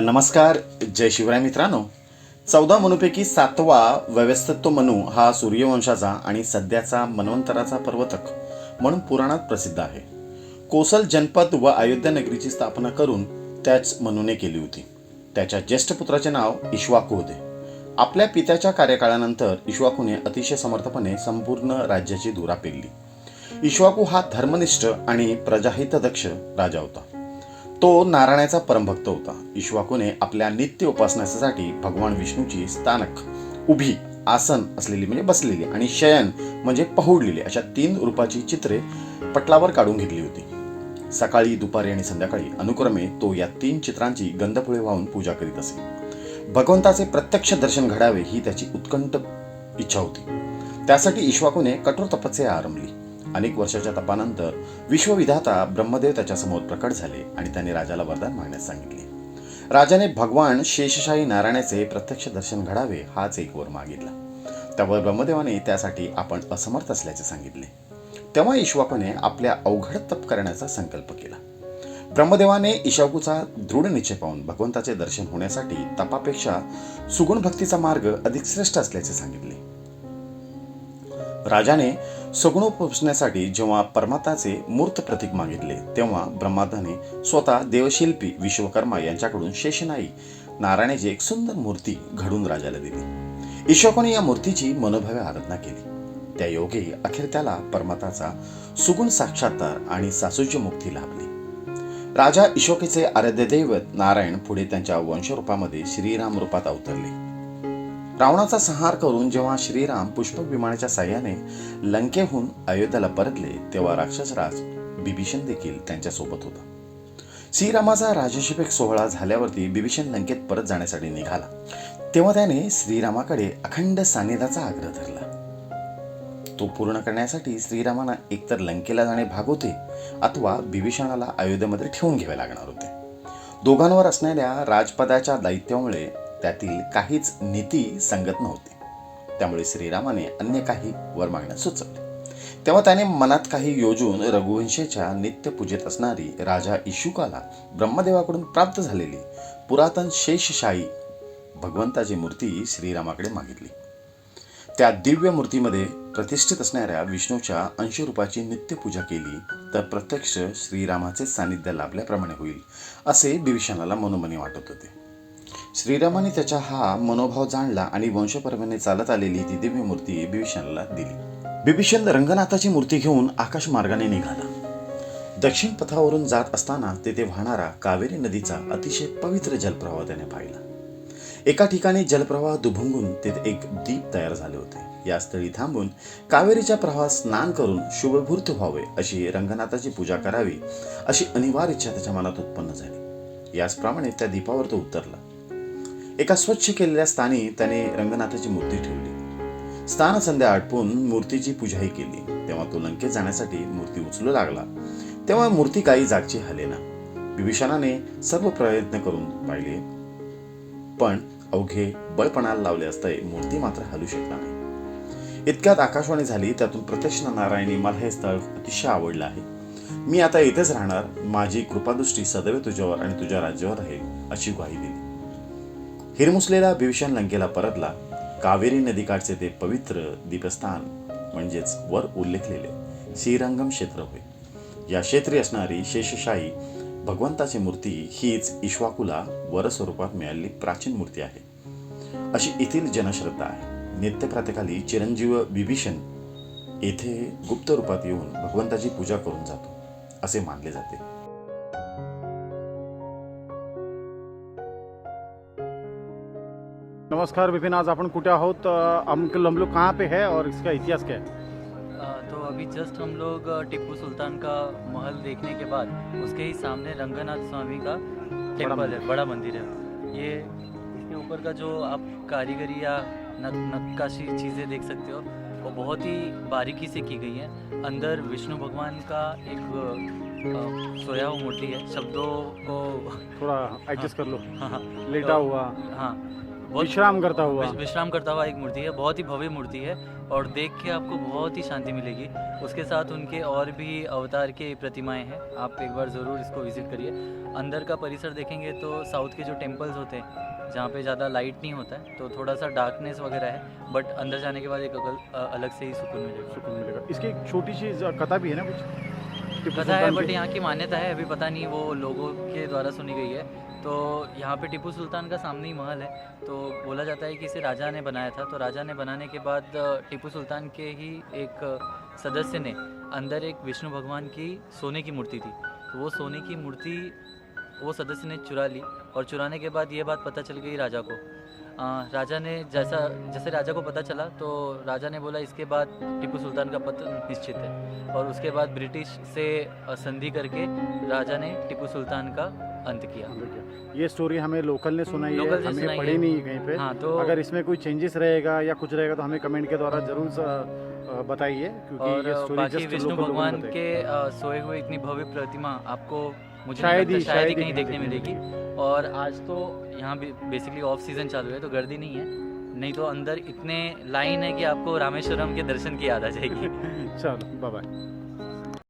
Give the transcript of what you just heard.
नमस्कार. जय शिवराय मित्रांनो. 14 मनूपैकी 7वा व्यवस्थित मनू हा सूर्यवंशाचा आणि सध्याचा मन्वंतराचा पर्वतक म्हणून पुराणात प्रसिद्ध आहे. कोसल जनपद व अयोध्या नगरीची स्थापना करून त्याच मनूने केली होती. त्याच्या ज्येष्ठ पुत्राचे नाव इक्ष्वाकू होते. आपल्या पित्याच्या कार्यकाळानंतर इक्ष्वाकूने अतिशय समर्थपणे संपूर्ण राज्याची धुरा पेलली. इक्ष्वाकू हा धर्मनिष्ठ आणि प्रजाहितदक्ष राजा होता. तो नारायणाचा परमभक्त होता. इक्ष्वाकूने आपल्या नित्य उपासनासाठी भगवान विष्णूची स्थानक, उभी, आसन असलेली म्हणजे बसलेली आणि शयन म्हणजे पहुडलेली अशा 3 रूपाची चित्रे पटलावर काढून घेतली होती. सकाळी, दुपारी आणि संध्याकाळी अनुक्रमे तो या 3 चित्रांची गंधफुळे वाहून पूजा करीत असे. भगवंताचे प्रत्यक्ष दर्शन घडावे ही त्याची उत्कंठ इच्छा होती. त्यासाठी इक्ष्वाकूने कठोर तपस्या आरंभली. अनेक वर्षाच्या तपानंतर विश्वविधाता ब्रह्मदेव त्याच्यासमोर प्रकट झाले आणि त्यांनी राजाला वरदान मागण्यास सांगितले. राजाने भगवान शेषशाही नारायणाचे प्रत्यक्ष दर्शन घडावे हाच एक वर मागितला. त्यावर ब्रह्मदेवाने त्यासाठी आपण असमर्थ असल्याचे सांगितले. तेव्हा इक्ष्वाकूने आपल्या अवघड तप करण्याचा संकल्प केला. ब्रह्मदेवाने इक्ष्वाकूचा दृढ निश्चय पाहून भगवंताचे दर्शन होण्यासाठी तपापेक्षा सुगुण भक्तीचा मार्ग अधिक श्रेष्ठ असल्याचे सांगितले. राजाने सगुणोपासनेसाठी जेव्हा परमात्म्याचे मूर्त प्रतीक मागितले तेव्हा ब्रह्माने स्वतः देवशिल्पी विश्वकर्मा यांच्याकडून शेषनाई नारायणाची एक सुंदर मूर्ती घडून राजाला दिली. इक्ष्वाकूने या मूर्तीची मनोभावे आराधना केली. त्या योगे अखेर त्याला परमात्म्याचा सुगुण साक्षात्कार आणि सासुज्य मुक्ती लाभली. राजा इक्ष्वाकूचे आराध्य दैवत नारायण पुढे त्यांच्या वंशरूपामध्ये श्रीराम रूपात अवतरले. रावणाचा संहार करून जेव्हा श्रीराम पुष्पक विमानाच्या साह्याने लंकेहून अयोध्येला परतले तेव्हा राक्षसराज बिभीषण देखील त्यांच्या सोबत होता. श्रीरामाचा राज्याभिषेक सोहळा झाल्यावरती बिभीषण लंकेत परत जाण्यासाठी निघाला तेव्हा त्याने श्रीरामाकडे अखंड सान्निध्याचा आग्रह धरला. तो पूर्ण करण्यासाठी श्रीरामांना एकतर लंकेला जाणे भाग होते अथवा बिभीषणाला अयोध्येमध्ये ठेवून घ्यावे लागणार होते. दोघांवर असणाऱ्या राजपदाच्या दायित्वामुळे त्यातील काहीच नीती संगत नव्हती. त्यामुळे श्रीरामाने अन्य काही वर मागण्यास सुचवले. तेव्हा त्याने मनात काही योजून रघुवंशाच्या नित्य पूजेत असणारी राजा इक्ष्वाकूला ब्रह्मदेवाकडून प्राप्त झालेली पुरातन शेषशाही भगवंताची मूर्ती श्रीरामाकडे मागितली. त्या दिव्य मूर्तीमध्ये प्रतिष्ठित असणाऱ्या विष्णूच्या अंशरूपाची नित्य पूजा केली तर प्रत्यक्ष श्रीरामाचे सानिध्य लाभल्याप्रमाणे होईल असे बिभीषणाला मनोमनी वाटत होते. श्रीरामाने त्याचा हा मनोभाव जाणला आणि वंशपरंपरेने चालत आलेली ती दिव्य मूर्ती बिभीषणाला दिली. बिभीषण रंगनाथाची मूर्ती घेऊन आकाश मार्गाने निघाला. दक्षिण पथावरून जात असताना तेथे वाहणारा कावेरी नदीचा अतिशय पवित्र जलप्रवाह त्याने पाहिला. एका ठिकाणी जलप्रवाह दुभंगून तेथे एक दीप तयार झाले होते. या स्थळी थांबून कावेरीच्या प्रवाहात स्नान करून शुभभूर्त व्हावे अशी रंगनाथाची पूजा करावी अशी अनिवार्य इच्छा त्याच्या मनात उत्पन्न झाली. याचप्रमाणे त्या दीपावर तो उतरला. एका स्वच्छ केलेल्या स्थानी त्याने रंगनाथाची मूर्ती ठेवली. स्नान संध्या आटपून मूर्तीची पूजाही केली. तेव्हा तो लंकेत जाण्यासाठी मूर्ती उचलू लागला तेव्हा मूर्ती काही जागची हलेना. बिभीषणाने सर्व प्रयत्न करून पाहिले पण अवघे बळपणाला लावले असता मूर्ती मात्र हलू शकला नाही. इतक्यात आकाशवाणी झाली. त्यातून प्रत्यक्ष नारायणी, मला हे स्थळ अतिशय आवडलं आहे. मी आता इथेच राहणार. माझी कृपादृष्टी सदैव तुझ्यावर आणि तुझ्या राज्यावर राहील अशी ग्वाही दिली. हिरमुसलेला बिभीषण लंकेला परतला. कावेरी नदीकाठचे ते पवित्र दीपस्थान म्हणजेच वर उल्लेखलेले श्रीरंगम क्षेत्र होय. या क्षेत्री असणारी शेषशाही भगवंताची मूर्ती हीच इक्ष्वाकूला वर स्वरूपात मिळालेली प्राचीन मूर्ती आहे अशी येथील जनश्रद्धा आहे. नित्य प्रातःकाली चिरंजीव बिभीषण येथे गुप्त रूपात येऊन भगवंताची पूजा करून जातो असे मानले जाते. नमस्कार विपिन, आज अपन कुटे आहोत, हम लोग कहाँ पे है और इसका इतिहास क्या है? तो अभी जस्ट हम लोग टिप्पू सुल्तान का महल देखने के बाद उसके ही सामने रंगनाथ स्वामी का टेम्पल है, बड़ा मंदिर है ये. इसके ऊपर का जो आप कारीगरी या नक्काशी चीज़ें देख सकते हो वो बहुत ही बारीकी से की गई हैं. अंदर विष्णु भगवान का एक सोया हुआ मूर्ति है. शब्दों को थोड़ा एडजस्ट कर लो. हाँ लेटा हुआ. हाँ, बहुत विश्राम करता हुआ। विश्राम करता हुआ एक मूर्ति है, बहुत ही भव्य मूर्ति है और देख के आपको बहुत ही शांति मिलेगी। उसके साथ उनके और भी अवतार के प्रतिमाएं हैं, आप एक बार ज़रूर इसको विज़िट करिए। अंदर का परिसर देखेंगे तो साउथ के जो टेम्पल्स होते हैं जहाँ पे ज़्यादा लाइट नहीं होता है तो थोड़ा सा डार्कनेस वगैरह है, बट अंदर जाने के बाद एक अलग से ही सुकून मिलेगा। सुकून मिलेगा। इसकी एक छोटी सी कथा भी है ना कुछ? टिप्पू कथा है, सुल्तान बट की? यहाँ की मान्यता है, अभी पता नहीं वो लोगों के द्वारा सुनी गई है। तो यहाँ पे टिप्पू सुल्तान का सामने ही महल है, तो बोला जाता है कि इसे राजा ने बनाया था। तो राजा ने बनाने के बाद टिप्पू सुल्तान के ही एक सदस्य ने अंदर एक विष्णु भगवान की सोने की मूर्ति थी, तो वो सोने की मूर्ति वो सदस्य ने चुरा ली और चुराने के बाद ये बात पता चल गई राजा को। राजा ने जैसे राजा को पता चला तो राजा ने बोला इसके बाद टिप्पू सुल्तान का पतन निश्चित है, और उसके बाद ब्रिटिश से संधि करके राजा ने टिप्पू सुल्तान का अंत किया। ये स्टोरी हमें लोकल ने सुनाई है, लोकल से हमें सुनाई पढ़ी है। नहीं है कहीं पे। हाँ, तो अगर इसमें कोई चेंजेस रहेगा या कुछ रहेगा तो हमें कमेंट के द्वारा जरूर बताइए, क्योंकि और ये स्टोरी बाकी जस्ट विष्णु लोकल लोगों ने भगवान बताई। के सोए हुए इतनी भव्य प्रतिमा आपको मुझे शायद नहीं ही- लगता शायद ही शायद ही कहीं देखने कहीं मिलेगी। और आज तो यहाँ बेसिकली ऑफ सीजन चालू है तो गर्दी नहीं है, नहीं तो अंदर इतने लाइन है कि आपको रामेश्वरम के दर्शन की याद आ जाएगी। चलो बाय बाय।